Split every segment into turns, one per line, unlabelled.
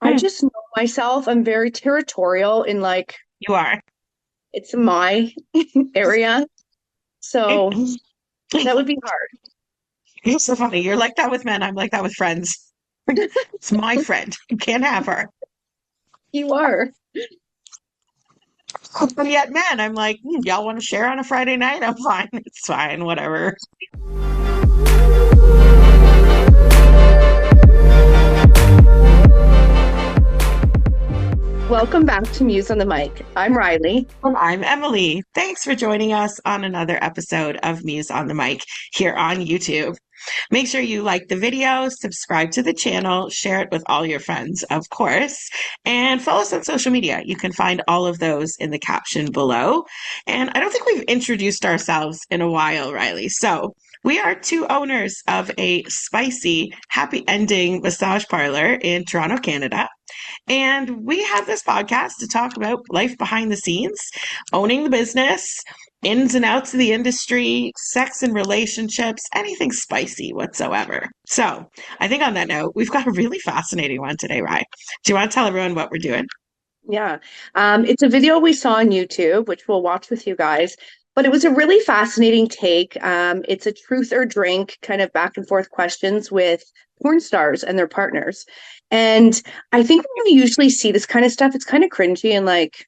I just know myself. I'm very territorial in like,
You are.
it's my area. So that would be hard.
It's so funny. You're like that with men. I'm like that with friends. It's my friend. You can't have her.
You are.
But yet, men, I'm like, y'all want to share on a Friday night? I'm fine. It's fine. Whatever.
Welcome back to Muse on the Mic. I'm Riley.
And I'm Emily. Thanks for joining us on another episode of Muse on the Mic here on YouTube. Make sure you like the video, subscribe to the channel, share it with all your friends, of course, and follow us on social media. You can find all of those in the caption below. And I don't think we've introduced ourselves in a while, Riley. So we are two owners of a spicy, happy ending massage parlor in Toronto, Canada. And we have this podcast to talk about life behind the scenes, owning the business, ins and outs of the industry, sex and relationships, anything spicy whatsoever. So I think on that note, we've got a really fascinating one today, Rye. Do you want to tell everyone what we're doing?
Yeah. It's a video we saw on YouTube, which we'll watch with you guys. But it was a really fascinating take. It's a truth or drink kind of back and forth questions with porn stars and their partners. And I think when we usually see this kind of stuff, it's kind of cringy and like,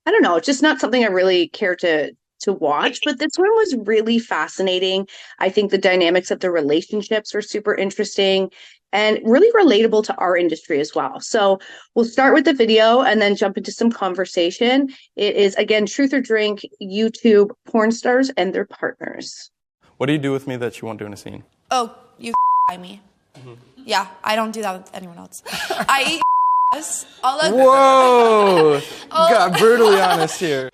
I don't know, it's just not something I really care to watch. But this one was really fascinating. I think the dynamics of the relationships were super interesting and really relatable to our industry as well. So we'll start with the video and then jump into some conversation. It is, again, Truth or Drink, YouTube, porn stars and their partners.
What do you do with me that you won't do in a scene?
Oh, you by me. Mm-hmm. Yeah, I don't do that with anyone else. I eat all of
Whoa! Got brutally honest here.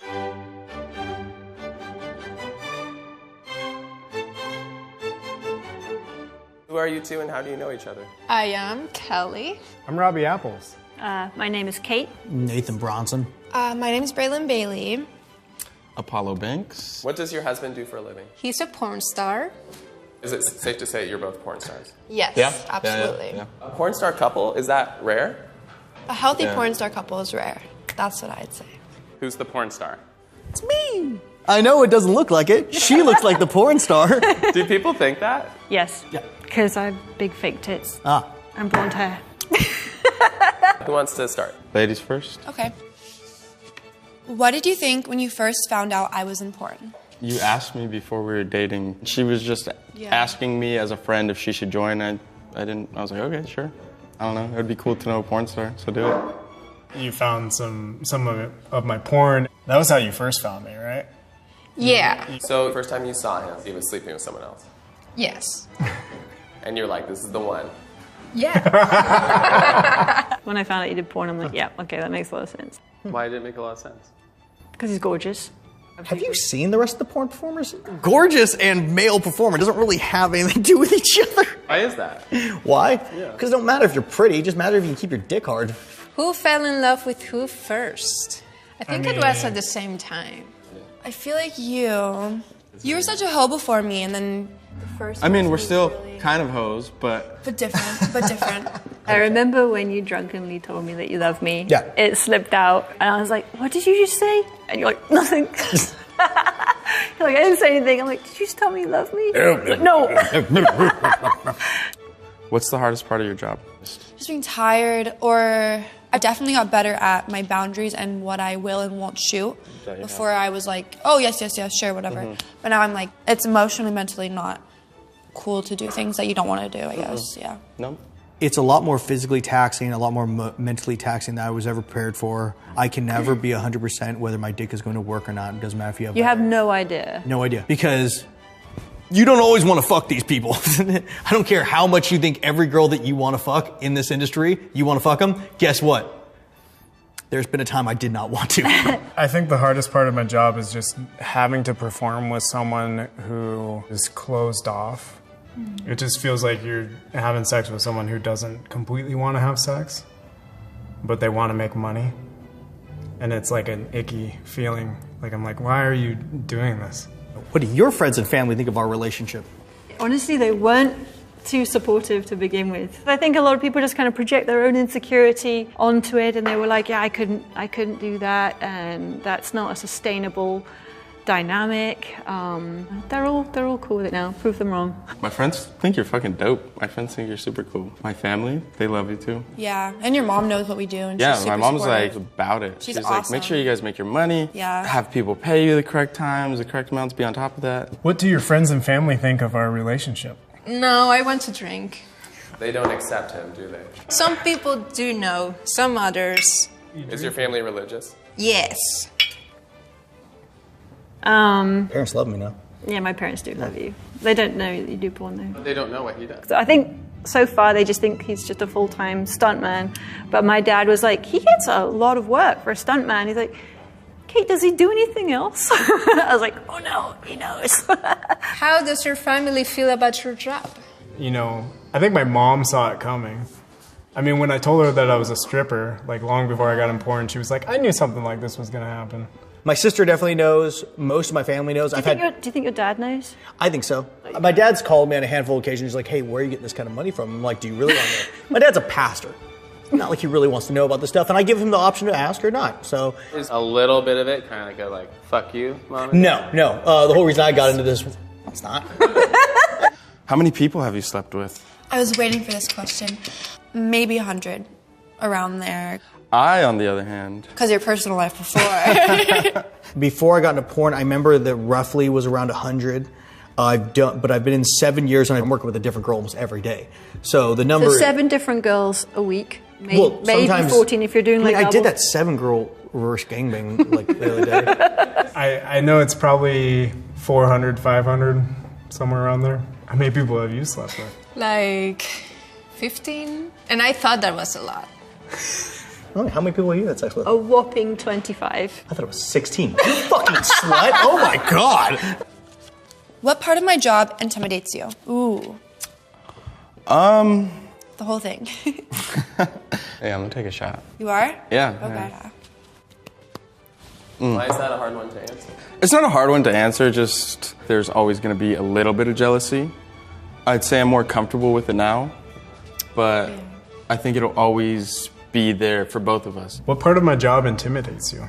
Who are you two and how do you know each other?
I am Kelly.
I'm Robbie Apples.
My name is Kate.
Nathan Bronson.
My name is Braylon Bailey.
Apollo Banks.
What does your husband do for a living?
He's a porn star.
Is it safe to say you're both porn stars?
Yes,
Yeah?
absolutely.
Yeah.
A porn star couple, is that rare?
A healthy
Yeah.
porn star couple is rare. That's what I'd say.
Who's the porn star?
It's me. I know it doesn't look like it. She looks like the porn star.
Do people think that?
Yes.
Yeah.
Because I have big fake tits.
Ah.
And blonde hair.
Who wants to start?
Ladies first.
Okay. What did you think when you first found out I was in porn?
You asked me before we were dating. She was just asking me as a friend if she should join. I was like, okay, sure. I don't know. It would be cool to know a porn star, so do it.
You found some of my porn. That was how you first found me, right?
Yeah.
So first time you saw him, he was sleeping with someone else.
Yes.
And you're like, this is the one.
Yeah.
When I found out you did porn, I'm like, yeah, okay, that makes a lot of sense.
Why did it make a lot of sense?
Because he's gorgeous.
Have you seen the rest of the porn performers? Gorgeous and male performer doesn't really have anything to do with each other.
Why is that?
Why? Because it don't matter if you're pretty. It just matters if you can keep your dick hard.
Who fell in love with who first? I think it was at the same time.
I feel like you were such a hoe before me, and then the first.
I mean, we're
was
still
really-
kind of hoes, but
different.
I remember when you drunkenly told me that you loved me.
Yeah.
It slipped out, and I was like, what did you just say? And you're like, nothing. You're like, I didn't say anything. I'm like, did you just tell me you love me? Like, no.
what's the hardest part of your job?
Just being tired, or I definitely got better at my boundaries and what I will and won't shoot. Before I was like, oh yes, sure, whatever. But now I'm like, it's emotionally, mentally not cool to do things that you don't want to do, I guess. Yeah.
No?
It's a lot more physically taxing, a lot more mentally taxing than I was ever prepared for. I can never be 100% whether my dick is going to work or not. It doesn't matter if you have...
You have no idea.
No idea. Because you don't always want to fuck these people. I don't care how much you think every girl that you want to fuck in this industry, you want to fuck them. Guess what? There's been a time I did not want to.
I think the hardest part of my job is just having to perform with someone who is closed off. It just feels like you're having sex with someone who doesn't completely want to have sex, but they want to make money. And it's like an icky feeling. Like, I'm like, why are you doing this?
What do your friends and family think of our relationship?
Honestly, they weren't too supportive to begin with. I think a lot of people just kind of project their own insecurity onto it, and they were like, yeah, I couldn't do that, and that's not a sustainable dynamic. They're all cool with it now. Prove them wrong.
My friends think you're fucking dope. My friends think you're super cool. My family, they love you too.
Yeah, and your mom knows what we do, and
Yeah,
she's
my
super
mom's
supportive.
like about it.
She's
like,
awesome.
make sure you guys make your money.
Yeah.
Have people pay you the correct times, the correct amounts, be on top of that.
What do your friends and family think of our relationship?
No, I want to drink.
They don't accept him, do they?
Some people do know, some others.
Is your family religious?
Yes.
Parents love me now.
Yeah, my parents do love you. They don't know that you do porn though.
They don't know what he does.
So I think so far they just think he's just a full-time stuntman. But my dad was like, he gets a lot of work for a stuntman. He's like, Kate, does he do anything else? I was like, oh no, he knows.
How does your family feel about your job?
You know, I think my mom saw it coming. I mean, when I told her that I was a stripper, like long before I got in porn, she was like, I knew something like this was going to happen.
My sister definitely knows. Most of my family knows.
Do you think your dad knows?
I think so. My dad's called me on a handful of occasions. He's like, hey, where are you getting this kind of money from? I'm like, do you really want to know? My dad's a pastor. It's not like he really wants to know about this stuff. And I give him the option to ask or not. So
Is a little bit of it kind of go like, fuck you, mom?
no. The whole reason I got into this, it's not.
How many people have you slept with?
I was waiting for this question. Maybe 100, around there.
I, on the other hand,
Because your personal life before.
Before I got into porn, I remember that roughly was around 100. I've been in 7 years and I'm working with a different girl almost every day. So the number.
So 7 different girls a week. Maybe
sometimes
14 if you're doing like
I did
doubles.
that 7-girl reverse gangbang like the other day.
I know it's probably 400, 500, somewhere around there. How many people have you slept with?
Like 15? And I thought that was a lot.
Oh, how many people have you had sex with?
A whopping 25.
I thought it was 16. You fucking slut! Oh my god!
What part of my job intimidates you? Ooh. The whole thing.
yeah, I'm gonna take a shot.
You are?
Yeah.
Okay.
Why is that a hard one to answer?
It's not a hard one to answer, just there's always gonna be a little bit of jealousy. I'd say I'm more comfortable with it now, but I think it'll always be there for both of us.
What part of my job intimidates you?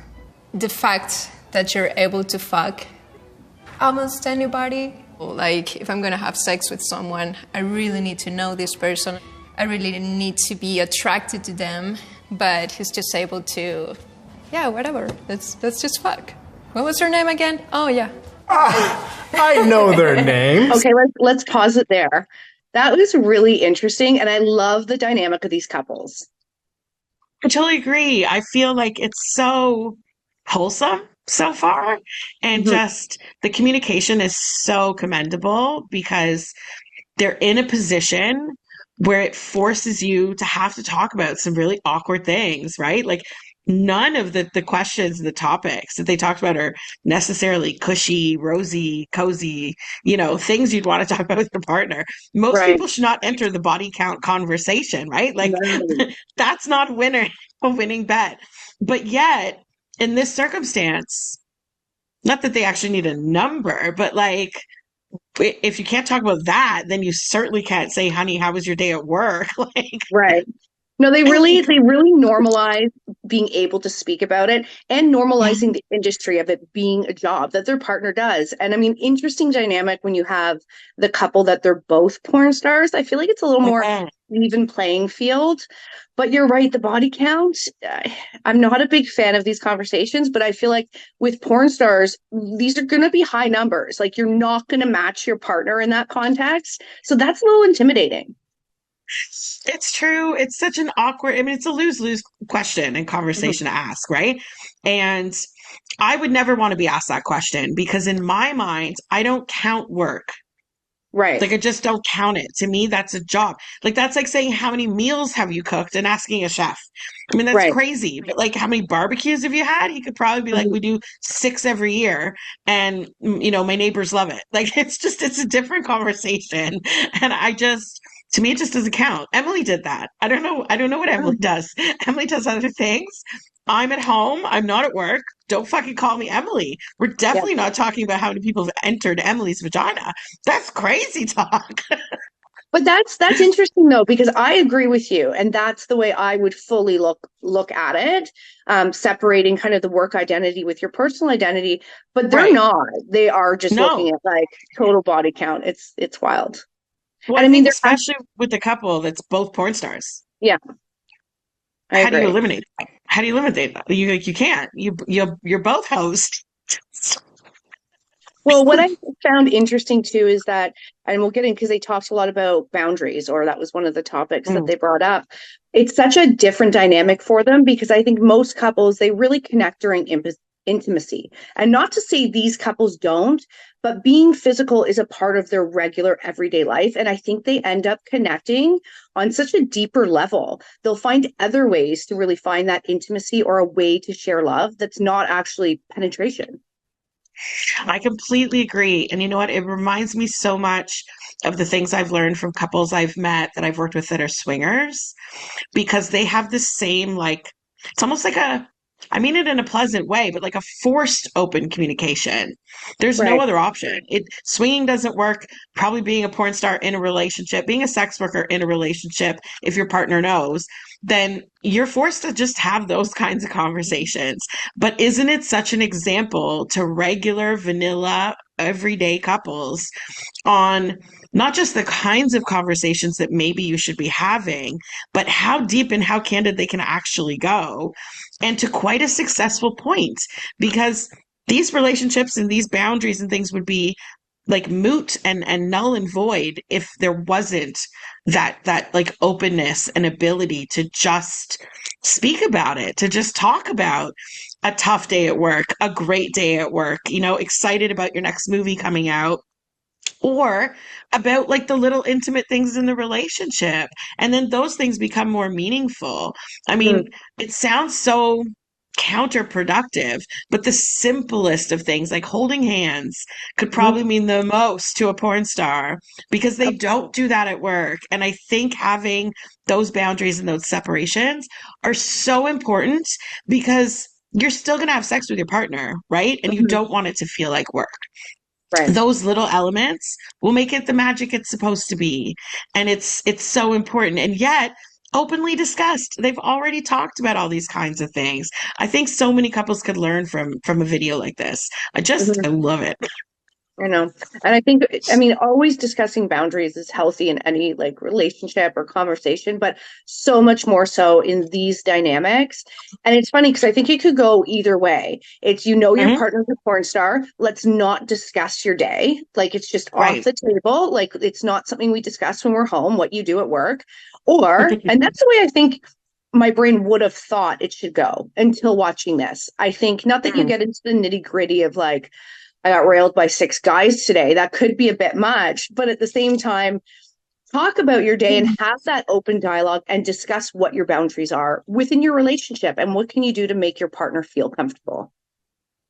The fact that you're able to fuck almost anybody. Like, if I'm gonna have sex with someone, I really need to know this person. I really need to be attracted to them, but he's just able to, yeah, whatever. Let's just fuck. What was her name again? Oh, yeah.
I know their names.
Okay, let's pause it there. That was really interesting, and I love the dynamic of these couples.
I totally agree. I feel like it's so wholesome so far. And just the communication is so commendable because they're in a position where it forces you to have to talk about some really awkward things, right? Like none of the questions and the topics that they talked about are necessarily cushy, rosy, cozy, things you'd want to talk about with your partner. Most people should not enter the body count conversation, right? Like that's not a winning bet. But yet, in this circumstance, not that they actually need a number, but like, if you can't talk about that, then you certainly can't say, honey, how was your day at work?
Right. No, they really normalize being able to speak about it and normalizing the industry of it being a job that their partner does. And I mean, interesting dynamic when you have the couple that they're both porn stars. I feel like it's a little more even playing field. But you're right, the body count, I'm not a big fan of these conversations, but I feel like with porn stars, these are going to be high numbers. Like you're not going to match your partner in that context. So that's a little intimidating.
It's true. It's such an awkward, it's a lose-lose question and conversation to ask, right? And I would never want to be asked that question because in my mind, I don't count work.
Right.
Like I just don't count it. To me, that's a job. Like that's like saying how many meals have you cooked and asking a chef. I mean, that's crazy. But like how many barbecues have you had? He could probably be like, we do 6 every year. And, my neighbors love it. Like it's a different conversation. And to me, it just doesn't count. Emily did that. I don't know what Emily does. Emily does other things. I'm at home. I'm not at work. Don't fucking call me Emily. We're definitely not talking about how many people have entered Emily's vagina. That's crazy talk.
But that's interesting though, because I agree with you, and that's the way I would fully look at it, separating kind of the work identity with your personal identity. But they're
Right.
not. They are just
No.
looking at like total body count. It's wild.
Well,
And
I
I mean,
think
there have,
especially with the couple that's both porn stars.
yeah, I
How do you
agree.
eliminate that? How do you eliminate that? You can't. You're both hosts.
Well, what I found interesting too is that, and we'll get in because they talked a lot about boundaries, or that was one of the topics that
Mm,
they brought up. It's such a different dynamic for them because I think most couples, they really connect during intimacy. And not to say these couples don't, but being physical is a part of their regular everyday life. And I think they end up connecting on such a deeper level. They'll find other ways to really find that intimacy or a way to share love that's not actually penetration.
I completely agree. And you know what? It reminds me so much of the things I've learned from couples I've met that I've worked with that are swingers, because they have this same, like, it's almost like I mean it in a pleasant way, but like a forced open communication. There's no
Right.
other option. Swinging doesn't work. Probably being a porn star in a relationship, being a sex worker in a relationship, if your partner knows, then you're forced to just have those kinds of conversations. But isn't it such an example to regular vanilla everyday couples on not just the kinds of conversations that maybe you should be having, but how deep and how candid they can actually go, and to quite a successful point, because these relationships and these boundaries and things would be like moot and null and void if there wasn't that like openness and ability to just speak about it, to just talk about a tough day at work, a great day at work, excited about your next movie coming out, or about like the little intimate things in the relationship. And then those things become more meaningful. I
Mm-hmm.
mean, it sounds so counterproductive, but the simplest of things, like holding hands, could probably mean the most to a porn star because they don't do that at work. And I think having those boundaries and those separations are so important because you're still going to have sex with your partner, right? And you
Mm-hmm.
don't want it to feel like work.
Right.
Those little elements will make it the magic it's supposed to be. And it's so important. And yet openly discussed. They've already talked about all these kinds of things. I think so many couples could learn from a video like this. I love it.
I know. And I think, I mean, always discussing boundaries is healthy in any like relationship or conversation, but so much more so in these dynamics. And it's funny because I think it could go either way. It's, your
Mhm.
partner's a porn star. Let's not discuss your day. Like it's just off
Right.
the table. Like it's not something we discuss when we're home, what you do at work. Or, and that's the way I think my brain would have thought it should go until watching this. I think not that you
Mm.
get into the nitty gritty of like, I got railed by 6 guys today. That could be a bit much, but at the same time, talk about your day and have that open dialogue and discuss what your boundaries are within your relationship and what can you do to make your partner feel comfortable.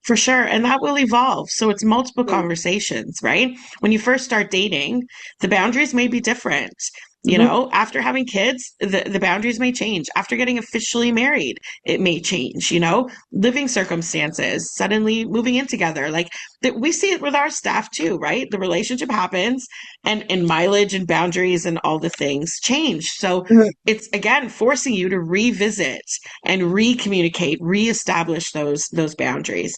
For sure. And that will evolve. So it's multiple
Mm-hmm.
conversations, right? When you first start dating, the boundaries may be different.
Mm-hmm.
After having kids, the boundaries may change. After getting officially married, it may change, living circumstances, suddenly moving in together. Like that we see it with our staff too, right? The relationship happens and mileage and boundaries and all the things change. So
Mm-hmm.
it's again forcing you to revisit and re-communicate, reestablish those boundaries.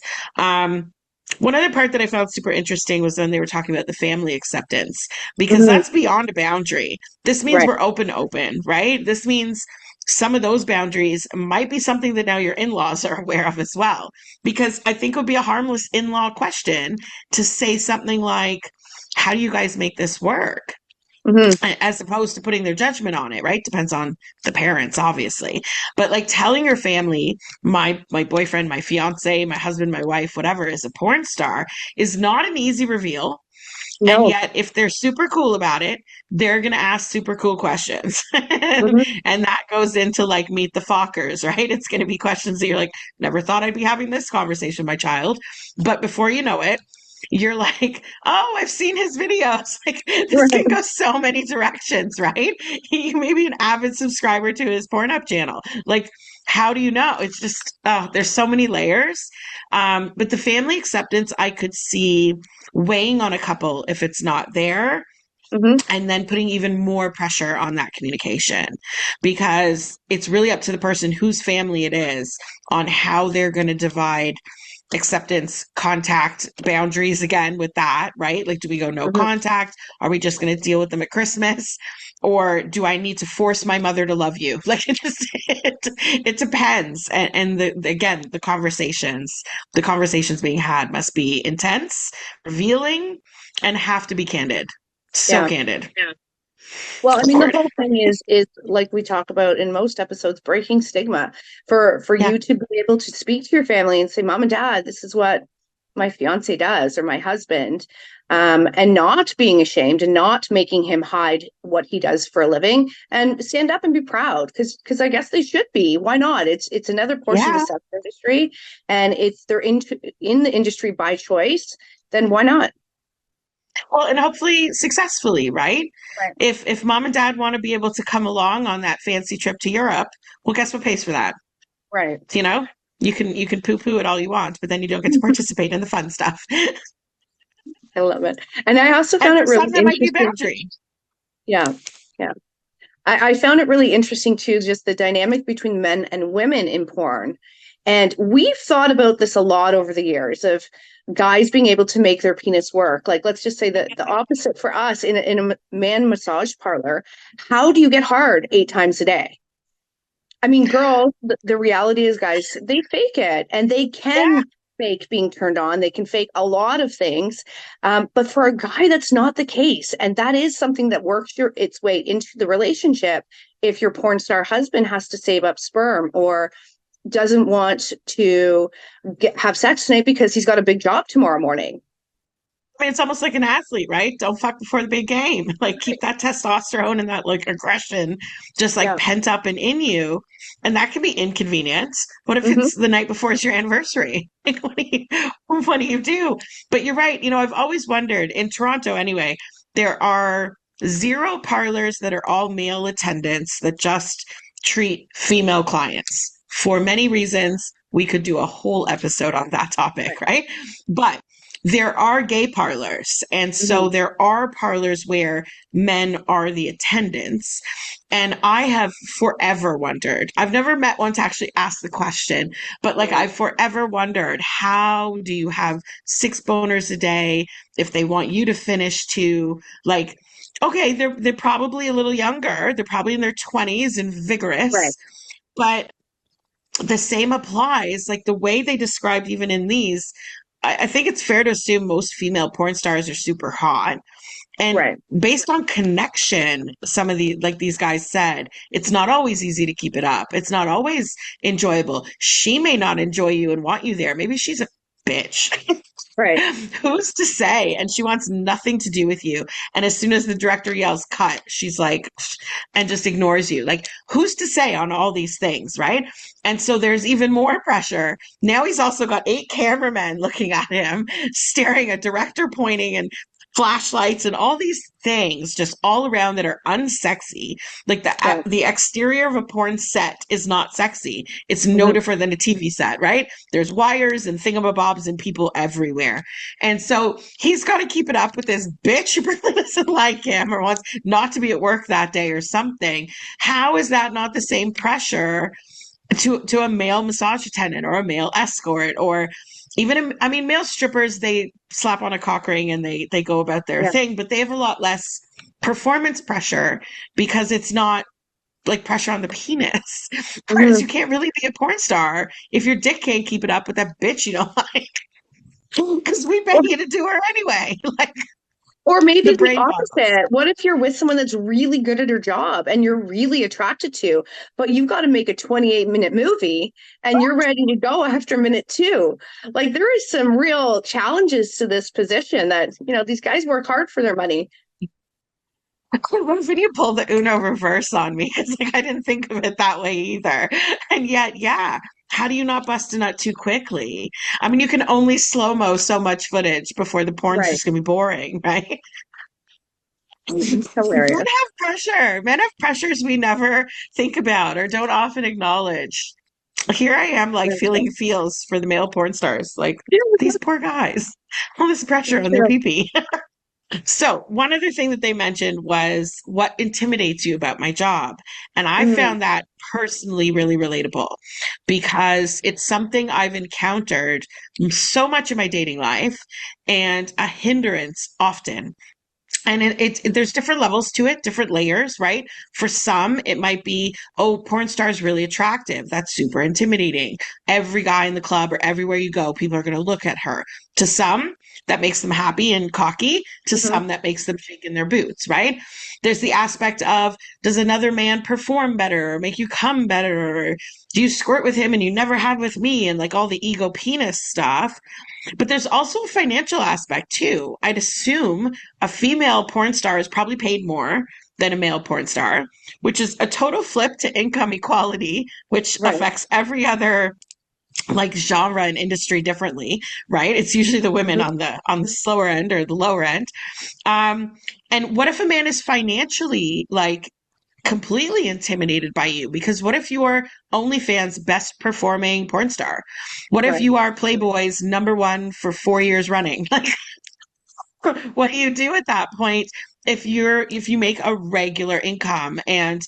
One other part that I found super interesting was when they were talking about the family acceptance, because
Mm-hmm.
that's beyond a boundary. This means
Right.
we're open, right? This means some of those boundaries might be something that now your in-laws are aware of as well. Because I think it would be a harmless in-law question to say something like, how do you guys make this work?
Mm-hmm.
As opposed to putting their judgment on it, right? Depends on the parents, obviously. But like telling your family, my boyfriend, my fiance, my husband, my wife, whatever, is a porn star is not an easy reveal. And
No.
yet, if they're super cool about it, they're going to ask super cool questions.
Mm-hmm.
And that goes into like meet the Fockers, right? It's going to be questions that you're like, never thought I'd be having this conversation, my child. But before you know it, you're like, oh, I've seen his videos. Like this
Right.
can go so many directions, right? He may be an avid subscriber to his Pornhub channel. Like, how do you know? It's just, there's so many layers. But the family acceptance, I could see weighing on a couple if it's not there. and then putting even more pressure on that communication, because it's really up to the person whose family it is on how they're going to divide acceptance, contact, boundaries again with that, right? Like, do we go no contact? Are we just going to deal with them at Christmas? Or do I need to force my mother to love you? Like, it depends. And again, the conversations being had must be intense, revealing, and have to be candid. So
Yeah.
candid.
Yeah. Well, I mean, the whole thing is like we talk about in most episodes, breaking stigma for you to be able to speak to your family and say, Mom and Dad, this is what my fiance does or my husband, and not being ashamed and not making him hide what he does for a living, and stand up and be proud, because I guess they should be. Why not? It's another portion of the sex industry, and they're in the industry by choice. Then why not?
Well, and hopefully successfully, right?
Right.
If mom and dad want to be able to come along on that fancy trip to Europe, well, guess what pays for that?
Right.
You know, you can poo-poo it all you want, but then you don't get to participate in the fun stuff.
I love it. And I also
And
found
for
it really
some, that might be a
interesting.
boundary.
Yeah. Yeah. I found it really interesting too, just the dynamic between men and women in porn. And we've thought about this a lot over the years of guys being able to make their penis work. Like, let's just say that the opposite for us in a man massage parlor. How do you get hard 8 times a day? I mean, girls, the reality is, guys, they fake it, and they can fake being turned on. They can fake a lot of things. But for a guy, that's not the case. And that is something that works its way into the relationship. If your porn star husband has to save up sperm or doesn't want to have sex tonight because he's got a big job tomorrow morning.
I mean, it's almost like an athlete, right? Don't fuck before the big game. Like, keep that testosterone and that like aggression just like pent up and in you. And that can be inconvenient. What if it's the night before it's your anniversary? Like, what do you do? But you're right. You know, I've always wondered, in Toronto anyway, there are 0 parlors that are all male attendants that just treat female clients. For many reasons, we could do a whole episode on that topic, right? But there are gay parlors. And so there are parlors where men are the attendants. And I have forever wondered, I've never met one to actually ask the question, but like I've forever wondered, how do you have 6 boners a day if they want you to finish to, like, okay, they're probably a little younger. They're probably in their 20s and vigorous.
Right.
But the same applies, like the way they described even in these, I think it's fair to assume most female porn stars are super hot. And based on connection, some of these guys said, it's not always easy to keep it up. It's not always enjoyable. She may not enjoy you and want you there. Maybe she's a bitch.
Right.
Who's to say? And she wants nothing to do with you. And as soon as the director yells cut, she's like, and just ignores you. Like, who's to say on all these things, right? And so there's even more pressure. Now he's also got 8 cameramen looking at him, staring at director pointing and flashlights and all these things just all around that are unsexy. Like the exterior of a porn set is not sexy. It's no different than a TV set, right? There's wires and thingamabobs and people everywhere. And so he's got to keep it up with this bitch who really doesn't like him or wants not to be at work that day or something. How is that not the same pressure to a male massage attendant or a male escort, or even, I mean, male strippers, they slap on a cock ring and they go about their thing, but they have a lot less performance pressure because it's not like pressure on the penis. Whereas you can't really be a porn star if your dick can't keep it up with that bitch you don't like. Because we pay you to do her anyway. Like,
or maybe the opposite. What if you're with someone that's really good at her job and you're really attracted to, but you've got to make a 28-minute movie and you're ready to go after minute 2? Like, there is some real challenges to this position that, you know, these guys work hard for their money.
What if you pull the Uno reverse on me? It's like, I didn't think of it that way either. And yet, how do you not bust a nut too quickly? I mean, you can only slow-mo so much footage before the porn's just going to be boring, right?
It's hilarious.
Men have pressure. Men have pressures we never think about or don't often acknowledge. Here I am, like, feeling feels for the male porn stars. Like, these poor guys. All this pressure on their pee-pee. So, one other thing that they mentioned was what intimidates you about my job. And I
Mm,
found that personally really relatable because it's something I've encountered so much in my dating life and a hindrance often. And there's different levels to it, different layers, right? For some, it might be, oh, porn star is really attractive. That's super intimidating. Every guy in the club or everywhere you go, people are going to look at her. To some, that makes them happy and cocky. To
mhm.
some, that makes them shake in their boots, right? There's the aspect of, does another man perform better or make you come better? Or do you squirt with him and you never had with me? And like all the ego penis stuff. But there's also a financial aspect too. I'd assume a female porn star is probably paid more than a male porn star, which is a total flip to income equality, which
Right.
affects every other like genre and industry differently, right? It's usually the women
Mhm.
on the slower end or the lower end. Um, and what if a man is financially like completely intimidated by you? Because what if you are OnlyFans best performing porn star? What if
Right.
you are Playboy's number one for 4 years running? Like, what do you do at that point if you make a regular income and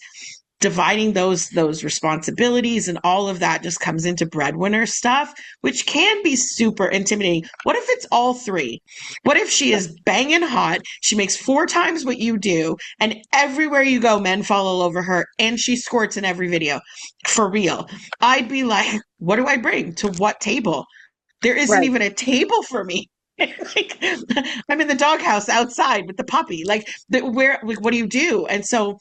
dividing those responsibilities and all of that just comes into breadwinner stuff, which can be super intimidating. What if it's all three? What if she is banging hot, she makes 4 times what you do, and everywhere you go men fall all over her and she squirts in every video? For real, I'd be like, what do I bring to what table? There isn't
Right.
even a table for me. Like, I'm in the doghouse outside with the puppy. Like, where, like, what do you do? And so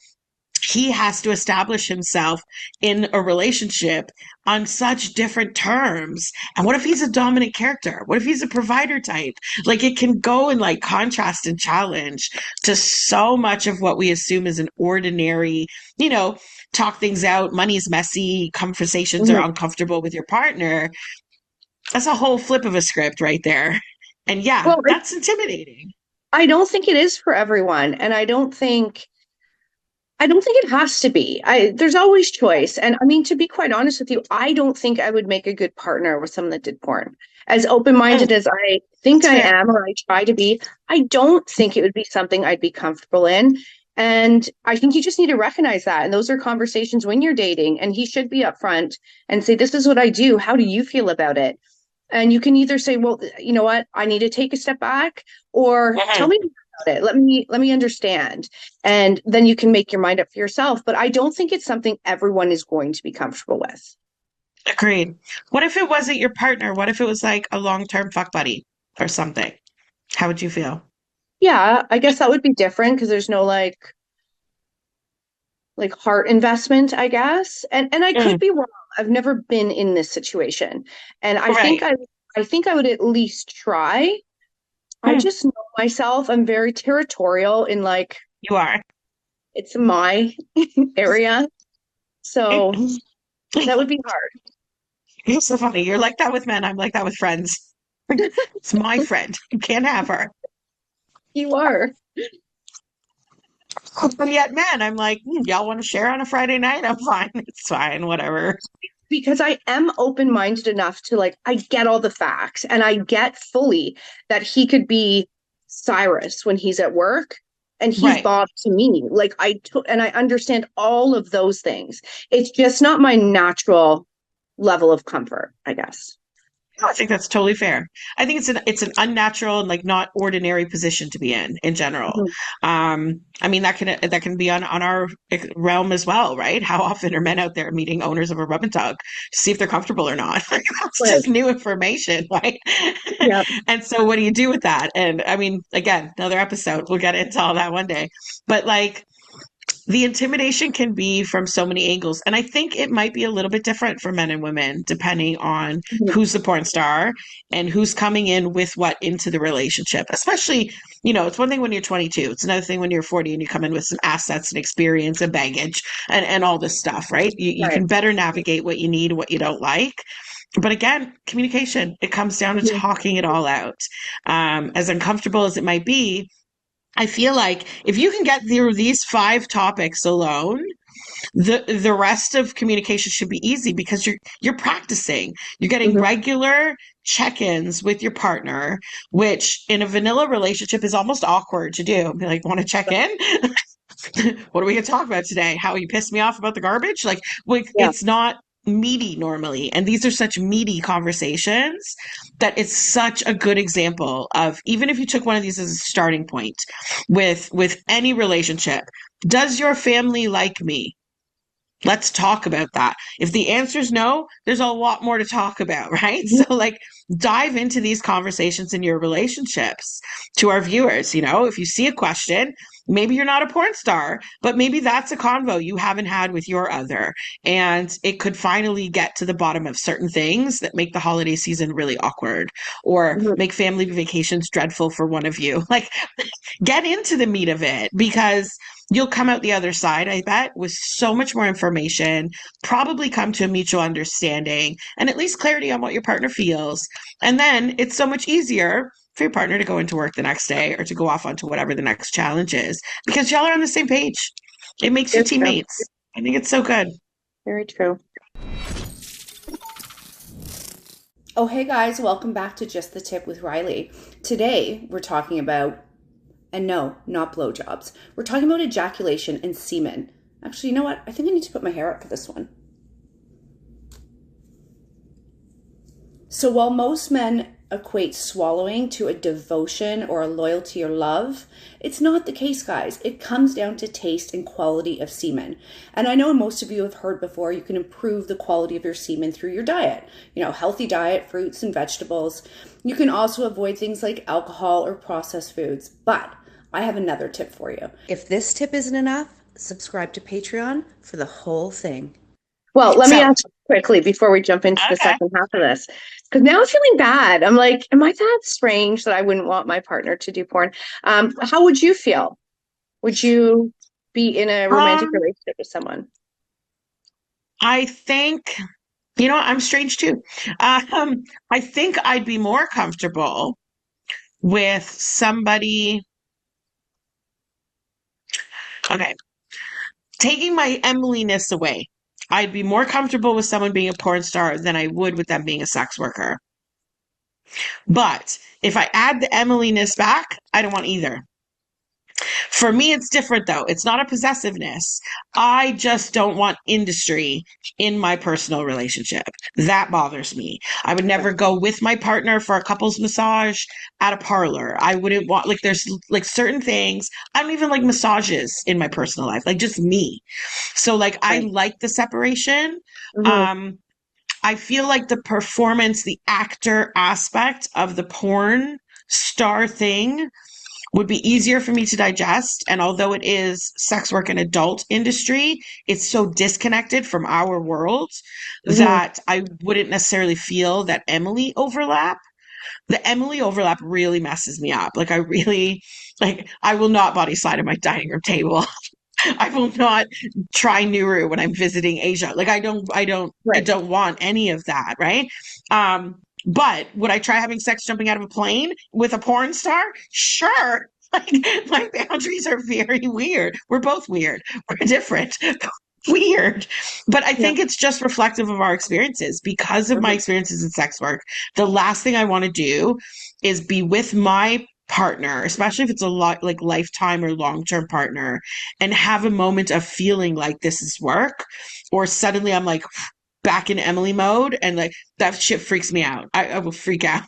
he has to establish himself in a relationship on such different terms. And what if he's a dominant character? What if he's a provider type? Like, it can go in like contrast and challenge to so much of what we assume is an ordinary, talk things out, money's messy, conversations are
Mhm.
uncomfortable with your partner. That's a whole flip of a script right there. And yeah,
Well,
that's intimidating.
I don't think it is for everyone, and I don't think it has to be. There's always choice. And I mean, to be quite honest with you, I don't think I would make a good partner with someone that did porn. As open-minded
Mm,
as I think
that's
I
fair.
am or I try to be, I don't think it would be something I'd be comfortable in. And I think you just need to recognize that. And those are conversations when you're dating, and he should be upfront and say, "This is what I do. How do you feel about it?" And you can either say, "Well, you know what? I need to take a step back," or "Tell
Mhm.
me about it. Let me understand." And then you can make your mind up for yourself. But I don't think it's something everyone is going to be comfortable with.
Agreed. What if it wasn't your partner? What if it was like a long-term fuck buddy or something? How would you feel?
Yeah, I guess that would be different because there's no like heart investment, I guess. And I could
Mm,
be wrong. I've never been in this situation. And I think
right.
I would at least try. I
Mm,
just know myself. I'm very territorial in like
you are.
it's my area. So that would be hard.
You're so funny. You're like that with men. I'm like that with friends. It's my friend. You can't have her.
You are.
And yet, man, I'm like, y'all want to share on a Friday night? I'm fine. It's fine. Whatever.
Because I am open-minded enough to like I get all the facts and I get fully that he could be Cyrus when he's at work and he's
Right.
Bob to me. Like and I understand all of those things. It's just not my natural level of comfort, I guess.
I think that's totally fair. I think it's an unnatural and like not ordinary position to be in general.
Mhm.
I mean that can be on our realm as well, right? How often are men out there meeting owners of a rub and tug to see if they're comfortable or not? Like, that's
Right.
just new information, right?
Yeah.
And so what do you do with that? And I mean, again, another episode. We'll get into all that one day. But like the intimidation can be from so many angles. And I think it might be a little bit different for men and women, depending on
Mhm.
who's the porn star and who's coming in with what into the relationship. Especially, it's one thing when you're 22. It's another thing when you're 40 and you come in with some assets and experience and baggage and all this stuff, right? You
Right.
can better navigate what you need, what you don't like. But again, communication, it comes down to
Mhm.
talking it all out. As uncomfortable as it might be, I feel like if you can get through these 5 topics alone, the rest of communication should be easy because you're practicing. You're getting
Mhm.
regular check-ins with your partner, which in a vanilla relationship is almost awkward to do. Be like, want to check in? What are we going to talk about today? How you pissed me off about the garbage? Like
Yeah.
it's not meaty normally. And these are such meaty conversations that it's such a good example of, even if you took one of these as a starting point with any relationship, does your family like me? Let's talk about that. If the answer is no, there's a lot more to talk about, right?
Mhm.
So, like, dive into these conversations in your relationships. To our viewers, if you see a question, maybe you're not a porn star, but maybe that's a convo you haven't had with your other. And it could finally get to the bottom of certain things that make the holiday season really awkward or
Mhm.
make family vacations dreadful for one of you. Like, get into the meat of it because you'll come out the other side, I bet, with so much more information, probably come to a mutual understanding and at least clarity on what your partner feels. And then it's so much easier for your partner to go into work the next day or to go off onto whatever the next challenge is because y'all are on the same page. It makes you
Very true.
teammates. I think it's so good.
Very true. Oh, hey guys, welcome back to Just the Tip with Riley. Today we're talking about, and no, not blowjobs. We're talking about ejaculation and semen. Actually, you know what? I think I need to put my hair up for this one. So while most men equate swallowing to a devotion or a loyalty or love, it's not the case, guys. It comes down to taste and quality of semen. And I know most of you have heard before, you can improve the quality of your semen through your diet. Healthy diet, fruits and vegetables. You can also avoid things like alcohol or processed foods. But I have another tip for you. If this tip isn't enough, subscribe to Patreon for the whole thing. Well, let me ask quickly before we jump into the second half of this, because now I'm feeling bad. I'm like, am I that strange that I wouldn't want my partner to do porn? How would you feel? Would you be in a romantic relationship with someone?
I think, I'm strange too. I think I'd be more comfortable with somebody. Okay. Taking my Emily-ness away, I'd be more comfortable with someone being a porn star than I would with them being a sex worker. But if I add the Emily-ness back, I don't want either. For me, it's different though. It's not a possessiveness. I just don't want industry in my personal relationship. That bothers me. I would never go with my partner for a couples massage at a parlor. I wouldn't want, there's certain things. I don't even like massages in my personal life, just me. So I like the separation.
Mm-hmm.
I feel like the performance, the actor aspect of the porn star thing would be easier for me to digest. And although it is sex work and adult industry, it's so disconnected from our world that I wouldn't necessarily feel that Emily overlap. The Emily overlap really messes me up. I will not body slide at my dining room table. I will not try Nuru when I'm visiting Asia. I don't want any of that, right? But would I try having sex jumping out of a plane with a porn star? Sure. My boundaries are very weird. We're both weird. We're different. Weird. But I think it's just reflective of our experiences. Because of my experiences in sex work, the last thing I want to do is be with my partner, especially if it's a lot lifetime or long-term partner, and have a moment of feeling like this is work, or suddenly I'm back in Emily mode and that shit freaks me out. I will freak out.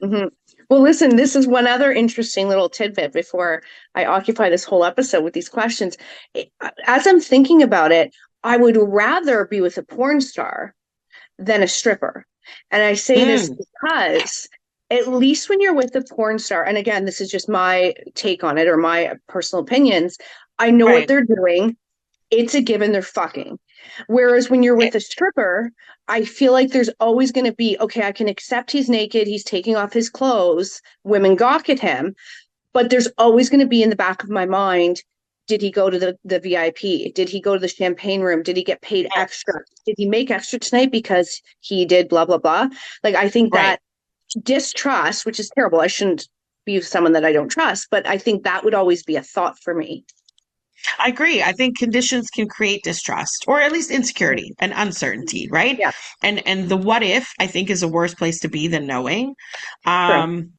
Mm-hmm. Well, listen, this is one other interesting little tidbit before I occupy this whole episode with these questions. As I'm thinking about it, I would rather be with a porn star than a stripper. And I say this because at least when you're with a porn star, and again, this is just my take on it or my personal opinions, I know what they're doing. It's a given, they're fucking. Whereas when you're with a stripper, I feel like there's always going to be, okay, I can accept he's naked, he's taking off his clothes, women gawk at him, but there's always going to be in the back of my mind, did he go to the VIP? Did he go to the champagne room? Did he get paid extra? Did he make extra tonight because he did blah, blah, blah? I think that distrust, which is terrible, I shouldn't be with someone that I don't trust, but I think that would always be a thought for me.
I agree. I think conditions can create distrust or at least insecurity and uncertainty, right?
Yeah.
And the what if, I think, is a worse place to be than knowing.
True.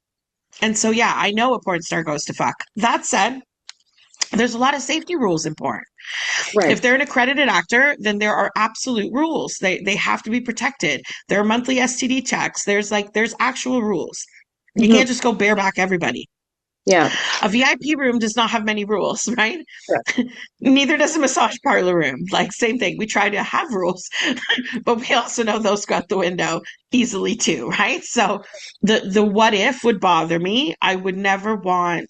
And so, yeah, I know a porn star goes to fuck. That said, there's a lot of safety rules in porn.
Right.
If they're an accredited actor, then there are absolute rules. They have to be protected. There are monthly STD checks. There's actual rules. You can't just go bareback everybody.
Yeah.
A VIP room does not have many rules, right?
Yeah.
Neither does a massage parlor room. Like, same thing. We try to have rules, but we also know those go out the window easily too, right? So the what if would bother me. I would never want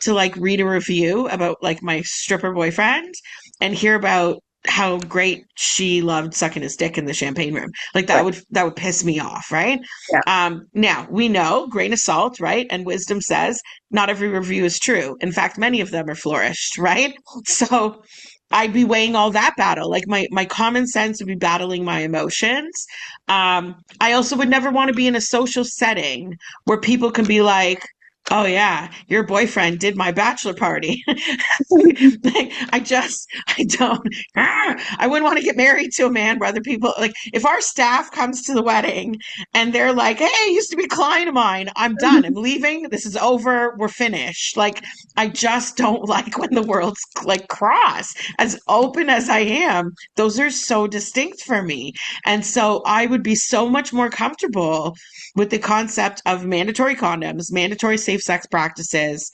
to like read a review about like my stripper boyfriend and hear about how great she loved sucking his dick in the champagne room. Like that would piss me off, right?
Yeah.
Now we know, grain of salt, right? And wisdom says not every review is true. In fact, many of them are flourished, right? So I'd be weighing all that battle. Like my common sense would be battling my emotions. I also would never want to be in a social setting where people can be like, oh yeah, your boyfriend did my bachelor party. Like, I wouldn't want to get married to a man where other people, like if our staff comes to the wedding and they're like, hey, used to be a client of mine, I'm done. I'm leaving. This is over. We're finished. Like, I just don't like when the world's like cross. As open as I am, those are so distinct for me. And so I would be so much more comfortable with the concept of mandatory condoms, mandatory safe sex practices,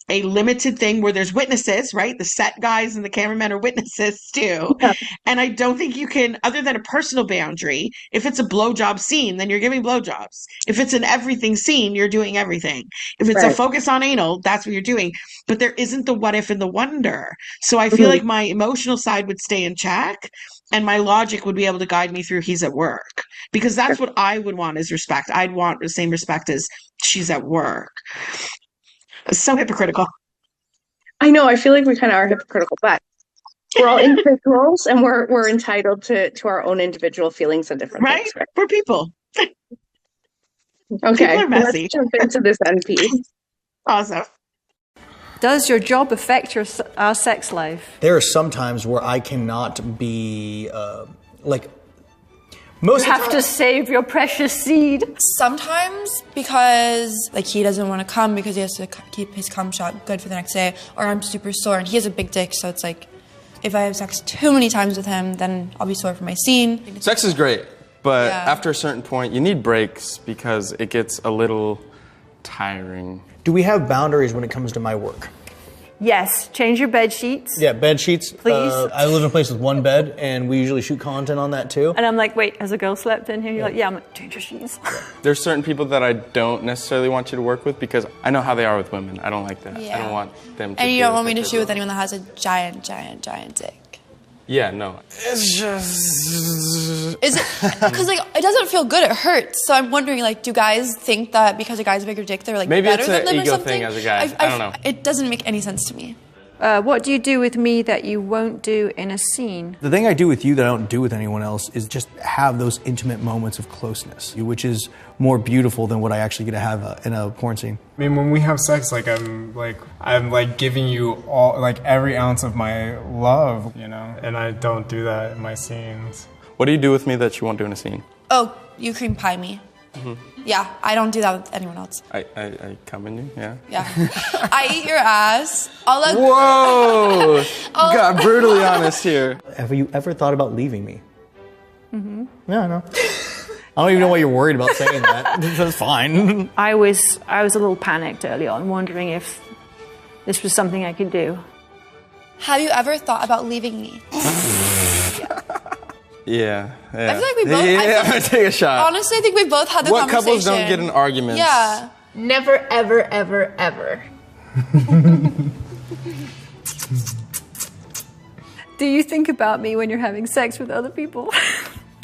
a limited thing where there's witnesses, right? The set guys and the cameramen are witnesses too.
Yeah.
And I don't think you can, other than a personal boundary, if it's a blowjob scene, then you're giving blowjobs. If it's an everything scene, you're doing everything. If it's a focus on anal, that's what you're doing. But there isn't the what if and the wonder. So I feel like my emotional side would stay in check and my logic would be able to guide me through he's at work, because that's what I would want is respect. I'd want the same respect as she's at work. It's so hypocritical.
I know. I feel like we kind of are hypocritical, but we're all individuals and we're entitled to our own individual feelings and different things, right?
We're people.
Okay.
People are messy.
Let's jump into this NP.
Awesome.
Does your job affect our sex life?
There are some times where I cannot be
You have to save your precious seed.
Sometimes because like he doesn't want to come because he has to keep his cum shot good for the next day, or I'm super sore and he has a big dick, so it's like if I have sex too many times with him, then I'll be sore for my scene.
Sex is great, but after a certain point, you need breaks because it gets a little tiring.
Do we have boundaries when it comes to my work?
Yes. Change your bed sheets.
Yeah, bed sheets.
Please.
I live in a place with one bed, and we usually shoot content on that too.
And I'm like, wait, has a girl slept in here? You're like, yeah, I'm like, change your sheets.
There's certain people that I don't necessarily want you to work with because I know how they are with women. I don't like that.
Yeah.
I don't want them to.
And you don't want me to shoot with anyone that has a giant dick.
Yeah, no. It's just...
Is it, because like, it doesn't feel good, it hurts. So I'm wondering, like, do guys think that because a guy's a bigger dick, they're like
maybe
better
it's
than them
an
or
ego
something?
thing as a guy. I don't know.
It doesn't make any sense to me.
What do you do with me that you won't do in a scene?
The thing I do with you that I don't do with anyone else is just have those intimate moments of closeness, which is more beautiful than what I actually get to have in a porn scene.
I mean, when we have sex, I'm giving you all, like, every ounce of my love, you know? And I don't do that in my scenes.
What do you do with me that you won't do in a scene?
Oh, you cream pie me. Mm-hmm. Yeah, I don't do that with anyone else.
I come in you, yeah?
Yeah. I eat your ass.
Whoa! Got brutally honest here.
Have you ever thought about leaving me? Mm-hmm. No. I don't even know why you're worried about saying that. That's fine.
I was a little panicked early on, wondering if this was something I could do.
Have you ever thought about leaving me?
Yeah.
I feel like we both...
Yeah, I'm gonna take a shot.
Honestly, I think we both had the
conversation. What couples don't get in arguments?
Yeah.
Never, ever, ever, ever.
Do you think about me when you're having sex with other people?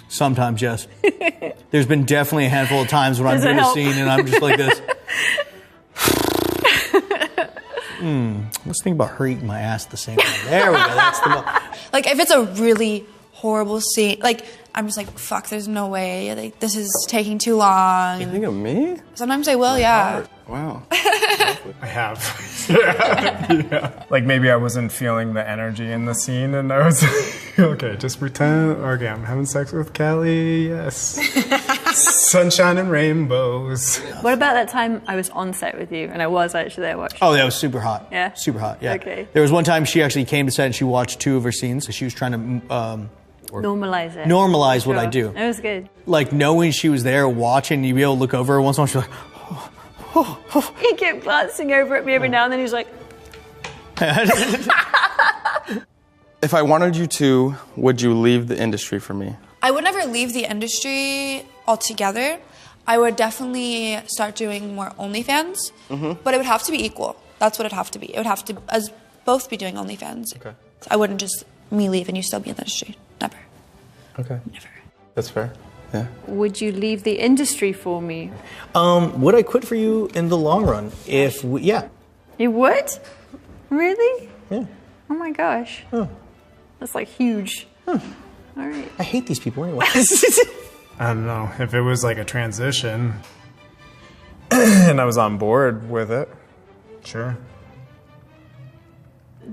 Sometimes, yes. There's been definitely a handful of times when I'm doing a scene and I'm just like this. Let's think about her eating my ass at the same time. There we go. That's the
Like, if it's a really horrible scene, like, I'm just like, fuck, there's no way. Like, this is taking too long.
You think of me?
Sometimes I will, yeah.
Wow.
I have. Yeah. Like maybe I wasn't feeling the energy in the scene and I was like, okay, just pretend, okay, I'm having sex with Kelly, yes. Sunshine and rainbows.
What about that time I was on set with you and I was actually there watching?
Oh, that was super hot.
Yeah?
Super hot, yeah.
Okay.
There was one time she actually came to set and she watched 2 of her scenes. So she was trying to
Normalize it.
normalize what I
Sure.
do.
It was good.
Like knowing she was there watching, you'd be able to look over her once in a while, she's like,
He kept glancing over at me every now and then. He was like,
If I wanted you to, would you leave the industry for me?
I would never leave the industry altogether. I would definitely start doing more OnlyFans, but it would have to be equal. That's what it'd have to be. It would have to us both be doing OnlyFans.
Okay.
I wouldn't just me leave and you still be in the industry. Never.
Okay.
Never.
That's fair. Yeah.
would you leave the industry for me?
would I quit for you in the long run? If we, yeah.
You would? Really?
Yeah.
Oh my gosh.
Oh.
That's like huge. All right.
I hate these people anyway.
I don't know, if it was like a transition and I was on board with it, sure.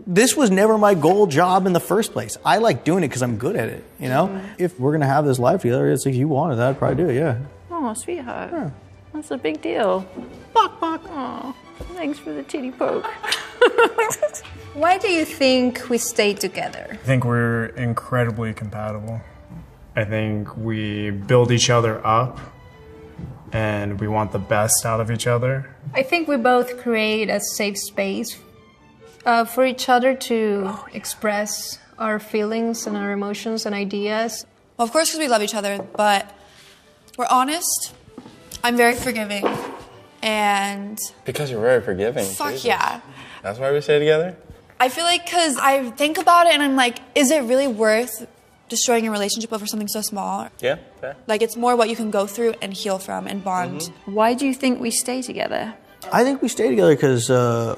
This was never my goal job in the first place. I like doing it because I'm good at it, you know? If we're going to have this life together, it's like you wanted that, I'd probably do it, yeah.
Oh, sweetheart.
Yeah.
That's a big deal.
Bok, bok.
Oh, thanks for the titty poke.
Why do you think we stay together?
I think we're incredibly compatible. I think we build each other up and we want the best out of each other.
I think we both create a safe space for each other to express our feelings and our emotions and ideas.
Well, of course, because we love each other, but we're honest. I'm very forgiving, and
Because you're very forgiving.
fuck
Jesus.
yeah.
That's why we stay together?
I feel like because I think about it and I'm like, is it really worth destroying a relationship over something so small?
Yeah, fair.
Like, it's more what you can go through and heal from and bond.
Why do you think we stay together?
I think we stay together because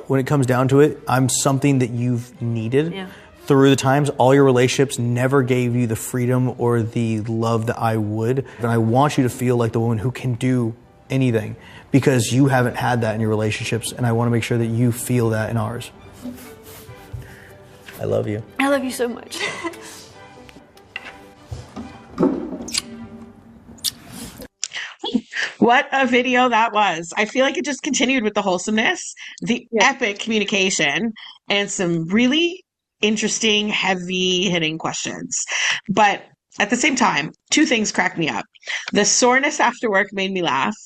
when it comes down to it, I'm something that you've needed.
Yeah.
Through the times, all your relationships never gave you the freedom or the love that I would. And I want you to feel like the woman who can do anything because you haven't had that in your relationships. And I want to make sure that you feel that in ours. I love you.
I love you so much.
What a video that was. I feel like it just continued with the wholesomeness, the epic communication, and some really interesting, heavy hitting questions. But at the same time, 2 things cracked me up. The soreness after work made me laugh,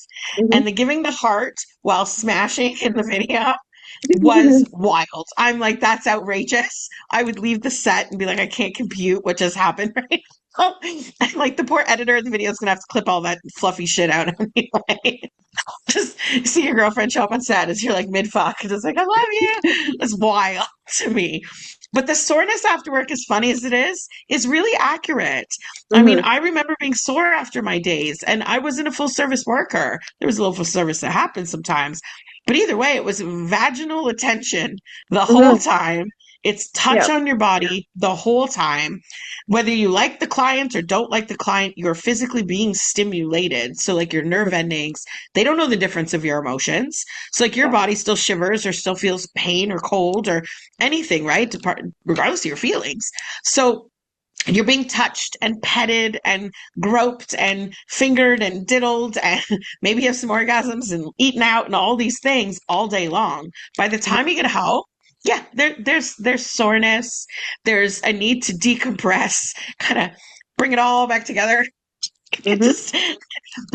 and the giving the heart while smashing in the video was wild. I'm like, that's outrageous. I would leave the set and be like, I can't compute what just happened right now. And like the poor editor of the video is gonna have to clip all that fluffy shit out anyway. Just see your girlfriend show up on set as you're like mid-fuck, just like, I love you. That's wild to me. But the soreness after work, as funny as it is really accurate. I mean, I remember being sore after my days, and I wasn't a full service worker. There was a little full service that happened sometimes. But either way, it was vaginal attention the whole time. It's touch on your body the whole time. Whether you like the client or don't like the client, you're physically being stimulated. So like your nerve endings, they don't know the difference of your emotions. So like your body still shivers or still feels pain or cold or anything, right? Regardless of your feelings. So you're being touched and petted and groped and fingered and diddled and maybe have some orgasms and eaten out and all these things all day long. By the time you get home, yeah, there's soreness. There's a need to decompress, kind of bring it all back together. Just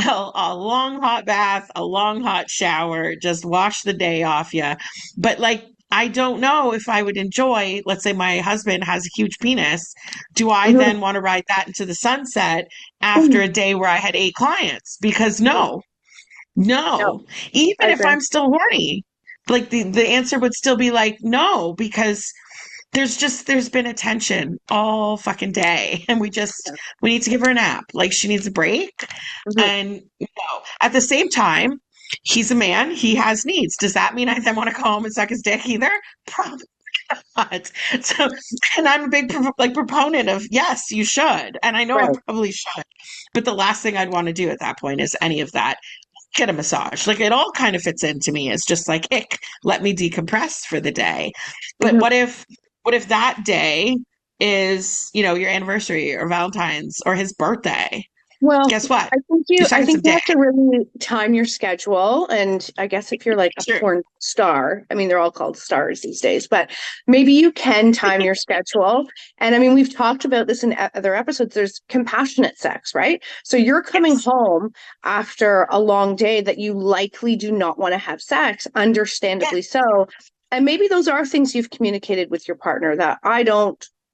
a long hot bath, a long hot shower, just wash the day off you. But like, I don't know if I would enjoy, let's say my husband has a huge penis. Do I then want to ride that into the sunset after a day where I had 8 clients? Because no. Even if I'm still horny, like the answer would still be like, no, because there's been a tension all fucking day and we need to give her a nap. Like she needs a break. And at the same time, he's a man, he has needs. Does that mean I then want to go home and suck his dick either? Probably not. So, and I'm a big proponent of yes, you should, and I know I
Right.
probably should, but the last thing I'd want to do at that point is any of that. Get a massage. Like it all kind of fits into me. It's just like, ick, let me decompress for the day. But
Mhm.
what if that day is, you know, your anniversary or Valentine's or his birthday?
Well,
Guess what?
I
Just
think
some
you
dick.
have to really time your schedule. And I guess if you're like a
Sure.
porn star, I mean, they're all called stars these days, but maybe you can time your schedule. And I mean, we've talked about this in other episodes. There's compassionate sex, right? So you're coming
Yes.
home after a long day that you likely do not want to have sex,
Yeah.
understandably so. And maybe those are things you've communicated with your partner that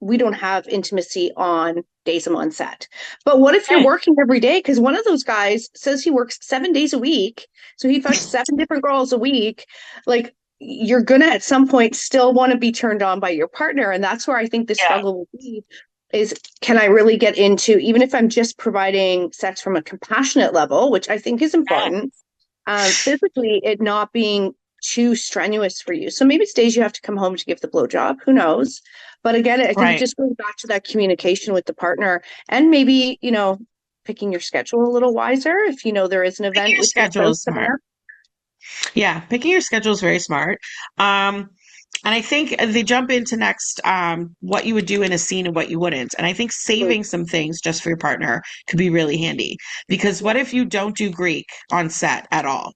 we don't have intimacy on days I'm on set. But what if you're
Right.
working every day? Because one of those guys says he works 7 days a week. So he fucks seven different girls a week. Like you're gonna at some point still want to be turned on by your partner. And that's where I think the
Yeah.
struggle will be is can I really get into, even if I'm just providing sex from a compassionate level, which I think is
Yeah.
important, physically it not being too strenuous for you. So maybe it's days you have to come home to give the blowjob. Who knows? But again, I think it
Right.
just goes back to that communication with the partner and maybe, picking your schedule a little wiser if you know there is an
Picking
event
your
with your
schedule
spouse
is
coming
smart.
up.
Yeah, picking your schedule is very smart. And I think they jump into next what you would do in a scene and what you wouldn't. And I think
Mm,
saving some things just for your partner could be really handy. Because
yeah.
what if you don't do Greek on set at all?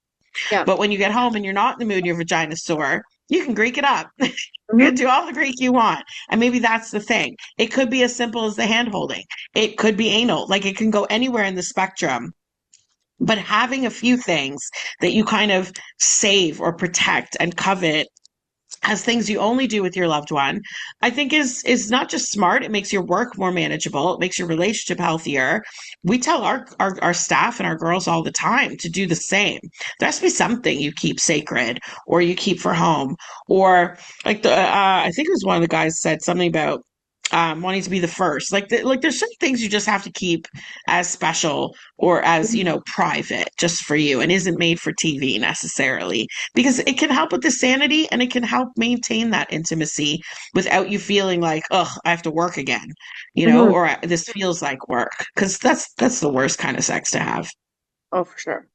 Yeah.
But when you get home and you're not in the mood and your vagina's sore, you can Greek it up. You can
Mhm.
do all the Greek you want. And maybe that's the thing. It could be as simple as the hand holding. It could be anal. Like it can go anywhere in the spectrum. But having a few things that you kind of save or protect and covet as things you only do with your loved one, I think is not just smart. It makes your work more manageable. It makes your relationship healthier. We tell our staff and our girls all the time to do the same. There has to be something you keep sacred or you keep for home. Or like I think it was one of the guys said something about wanting to be the first. Like there's certain things you just have to keep as special or as, you know, private just for you and isn't made for TV necessarily because it can help with the sanity and it can help maintain that intimacy without you feeling like, oh, I have to work again, you know,
Mhm.
or this feels like work because that's the worst kind of sex to have.
Oh, for sure.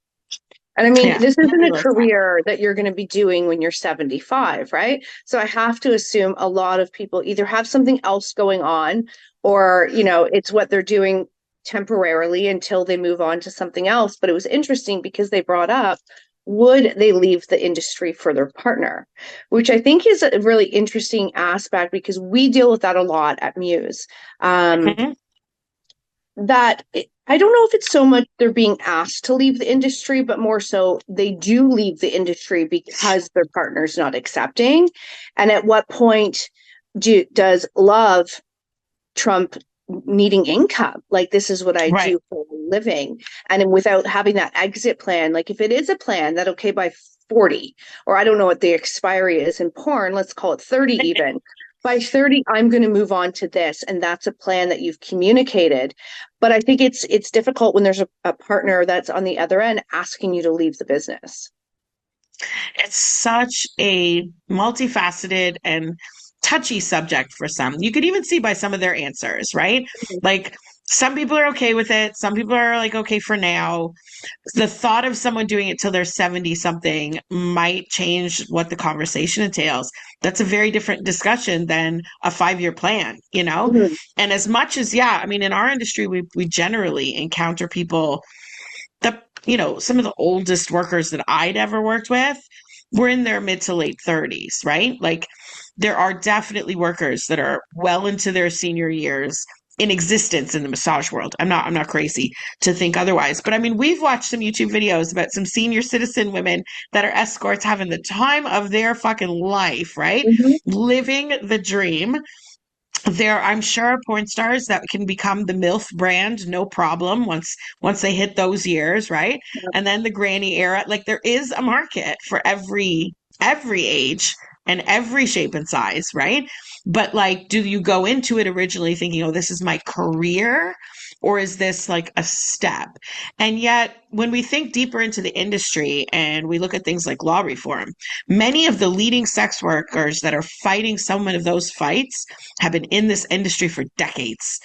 And I mean,
Yeah,
this isn't
nobody
a
likes that.
career that you're going to be doing when you're 75, right? So I have to assume a lot of people either have something else going on or, it's what they're doing temporarily until they move on to something else. But it was interesting because they brought up, would they leave the industry for their partner? Which I think is a really interesting aspect because we deal with that a lot at Muse. Um,
Mhm.
that I don't know if it's so much they're being asked to leave the industry, but more so they do leave the industry because their partner's not accepting. And at what point does love trump needing income? Like, this is what I
Right.
do for a living. And without having that exit plan, like if it is a plan that, okay, by 40, or I don't know what the expiry is in porn, let's call it 30 even. By 30, I'm going to move on to this. And that's a plan that you've communicated. But I think it's difficult when there's a partner that's on the other end asking you to leave the business.
It's such a multifaceted and touchy subject for some. You could even see by some of their answers, right? Like some people are okay with it. Some people are like, okay for now. The thought of someone doing it till they're 70 something might change what the conversation entails. That's a very different discussion than a 5-year plan, you know?
Mhm.
And as much as, yeah, I mean, in our industry, we generally encounter people that, you know, some of the oldest workers that I'd ever worked with were in their mid to late 30s, right? Like there are definitely workers that are well into their senior years in existence in the massage world. I'm not crazy to think otherwise. But I mean, we've watched some YouTube videos about some senior citizen women that are escorts having the time of their fucking life, right?
Mhm.
Living the dream. There, I'm sure porn stars that can become the MILF brand, no problem, once they hit those years, right? And then the granny era, like there is a market for every age and every shape and size, right? But like, do you go into it originally thinking, oh, this is my career? or is this like a step? And yet, when we think deeper into the industry and we look at things like law reform, many of the leading sex workers that are fighting some of those fights have been in this industry for decades.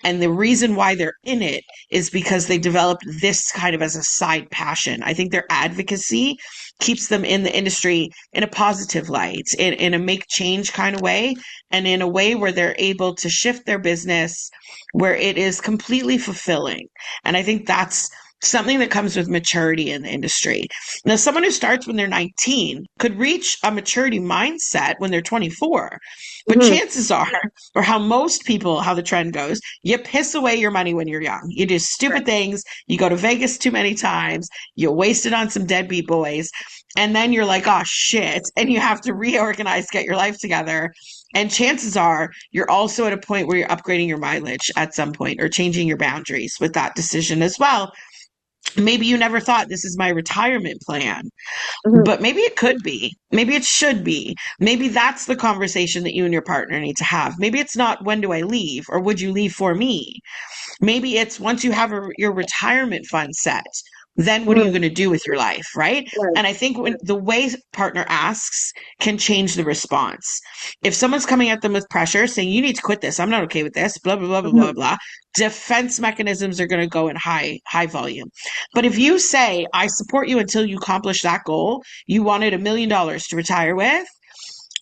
And the reason why they're in it is because they developed this kind of as a side passion. I think their advocacy keeps them in the industry in a positive light, in a make change kind of way, and in a way where they're able to shift their business where it is completely fulfilling. And I think that's something that comes with maturity in the industry. Now, someone who starts when they're 19 could reach a maturity mindset when they're 24. But chances are, or how most people, how the trend goes, you piss away your money when you're young. You do stupid things. You go to Vegas too many times. You waste it on some deadbeat boys. And then you're like, oh, shit. And you have to reorganize, get your life together. And chances are you're also at a point where you're upgrading your mileage at some point or changing your boundaries with that decision as well. Maybe you never thought this is my retirement plan, but maybe it could be. Maybe it should be. Maybe that's the conversation that you and your partner need to have. Maybe it's not, when do I leave, or would you leave for me? Maybe it's, once you have your retirement fund set, then what are you going to do with your life, right? And I think when the way partner asks can change the response. If someone's coming at them with pressure saying, you need to quit this, I'm not okay with this, blah, blah, blah, blah, blah, blah, defense mechanisms are going to go in high volume. But if you say, I support you until you accomplish that goal, you wanted $1 million to retire with,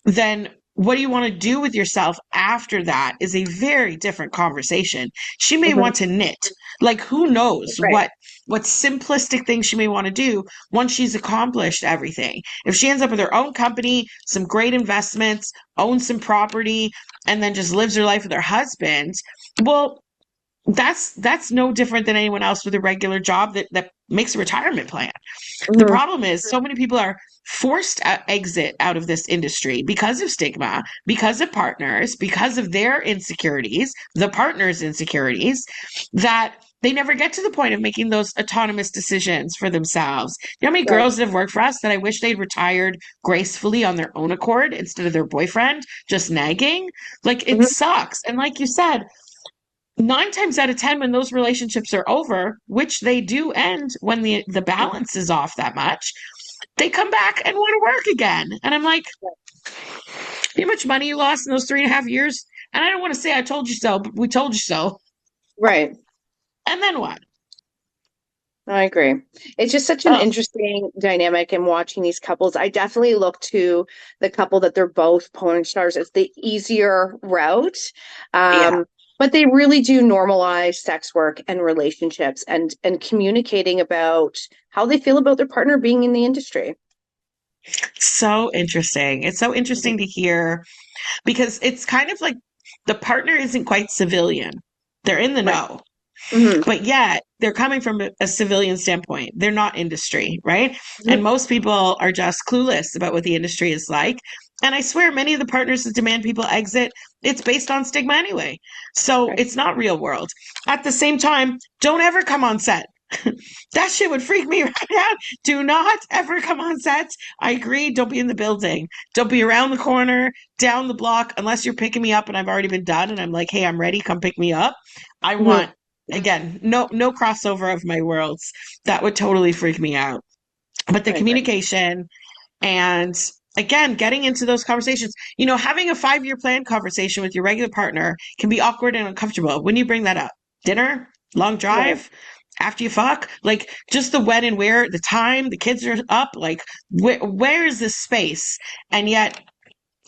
then what do you want to do with yourself after that is a very different conversation. She may want to knit. Like, who knows what simplistic thing she may want to do once she's accomplished everything. If she ends up with her own company, some great investments, owns some property, and then just lives her life with her husband, well, that's no different than anyone else with a regular job that makes a retirement plan. The problem is so many people are forced to exit out of this industry because of stigma, because of partners, because of their insecurities, the partner's insecurities, that they never get to the point of making those autonomous decisions for themselves. You know how many girls that have worked for us that I wish they'd retired gracefully on their own accord instead of their boyfriend just nagging? Like, it sucks. And like you said, 9 times out of 10, when those relationships are over, which they do end when the balance is off that much, they come back and want to work again. And I'm like, how much money you lost in those 3.5 years? And I don't want to say I told you so, but we told you so.
Right.
And then what?
I agree. It's just such an interesting dynamic in watching these couples. I definitely look to the couple that they're both porn stars as the easier route. But they really do normalize sex work and relationships and communicating about how they feel about their partner being in the industry.
So interesting. It's so interesting to hear because it's kind of like the partner isn't quite civilian. They're in the know. But yet they're coming from a civilian standpoint. They're not industry, right? And most people are just clueless about what the industry is like. And I swear many of the partners that demand people exit, it's based on stigma anyway. So it's not real world. At the same time, don't ever come on set. That shit would freak me right out. Do not ever come on set. I agree. Don't be in the building. Don't be around the corner, down the block, unless you're picking me up and I've already been done. And I'm like, hey, I'm ready. Come pick me up. I want, again, no crossover of my worlds. That would totally freak me out. But the communication and again, getting into those conversations, you know, having a 5-year plan conversation with your regular partner can be awkward and uncomfortable. When you bring that up, dinner, long drive, after you fuck, like just the when and where, the time, the kids are up, like where is this space? And yet,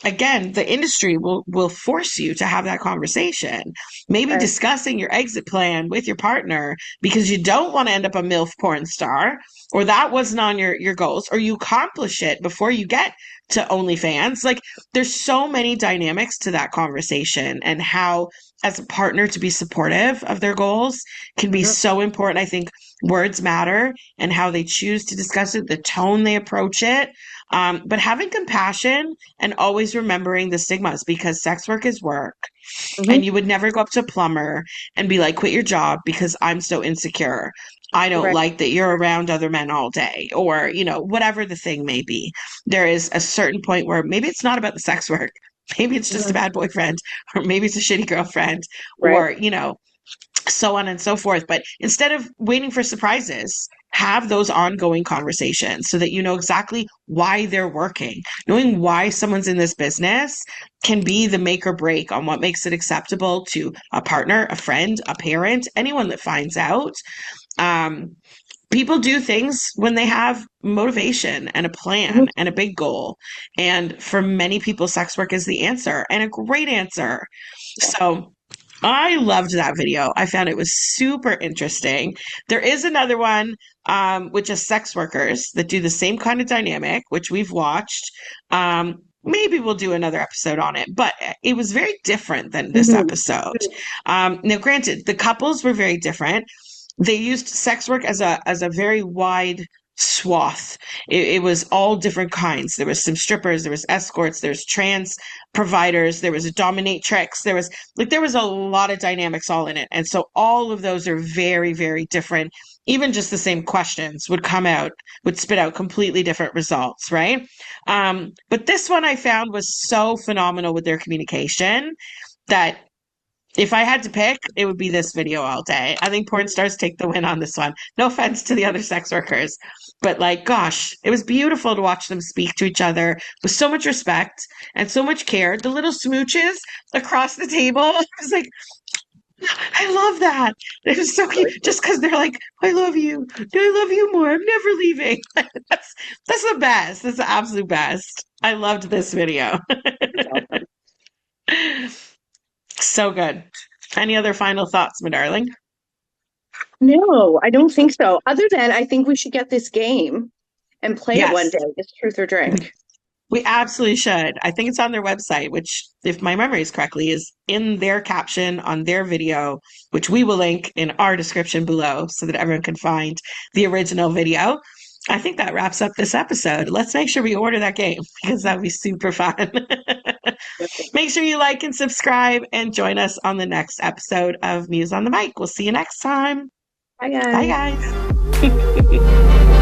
again, the industry will force you to have that conversation. Maybe discussing your exit plan with your partner because you don't want to end up a MILF porn star, or that wasn't on your goals, or you accomplish it before you get to OnlyFans. Like, there's so many dynamics to that conversation, and how, as a partner, to be supportive of their goals can be so important. I think words matter, and how they choose to discuss it, the tone they approach it. But having compassion and always remembering the stigmas, because sex work is work. And you would never go up to a plumber and be like, quit your job because I'm so insecure. I don't like that you're around other men all day, or, you know, whatever the thing may be. There is a certain point where maybe it's not about the sex work. Maybe it's just a bad boyfriend, or maybe it's a shitty girlfriend, or, you know, so on and so forth. But instead of waiting for surprises, have those ongoing conversations so that you know exactly why they're working. Knowing why someone's in this business can be the make or break on what makes it acceptable to a partner, a friend, a parent, anyone that finds out. People do things when they have motivation and a plan and a big goal. And for many people, sex work is the answer, and a great answer. So I loved that video. I found it was super interesting. There is another one, which is sex workers that do the same kind of dynamic, which we've watched. Maybe we'll do another episode on it, but it was very different than this episode. Now, granted, the couples were very different. They used sex work as a very wide swath. It was all different kinds. There was some strippers, there was escorts, there's trans providers, there was a dominatrix, there was a lot of dynamics all in it. And so all of those are very, very different. Even just the same questions would spit out completely different results, right? But this one I found was so phenomenal with their communication that if I had to pick, it would be this video all day. I think porn stars take the win on this one. No offense to the other sex workers, but like, gosh, it was beautiful to watch them speak to each other with so much respect and so much care. The little smooches across the table. I was like, I love that. It was so cute. Just because they're like, I love you. I love you more. I'm never leaving. That's the best. That's the absolute best. I loved this video. So good. Any other final thoughts, my darling?
No, I don't think so. Other than I think we should get this game and play it one day. It's truth or drink.
We absolutely should. I think it's on their website, which, if my memory is correctly, is in their caption on their video, which we will link in our description below so that everyone can find the original video. I think that wraps up this episode. Let's make sure we order that game because that would be super fun. Make sure you like and subscribe and join us on the next episode of Muse on the Mic. We'll see you next time.
Bye, guys.
Bye, guys.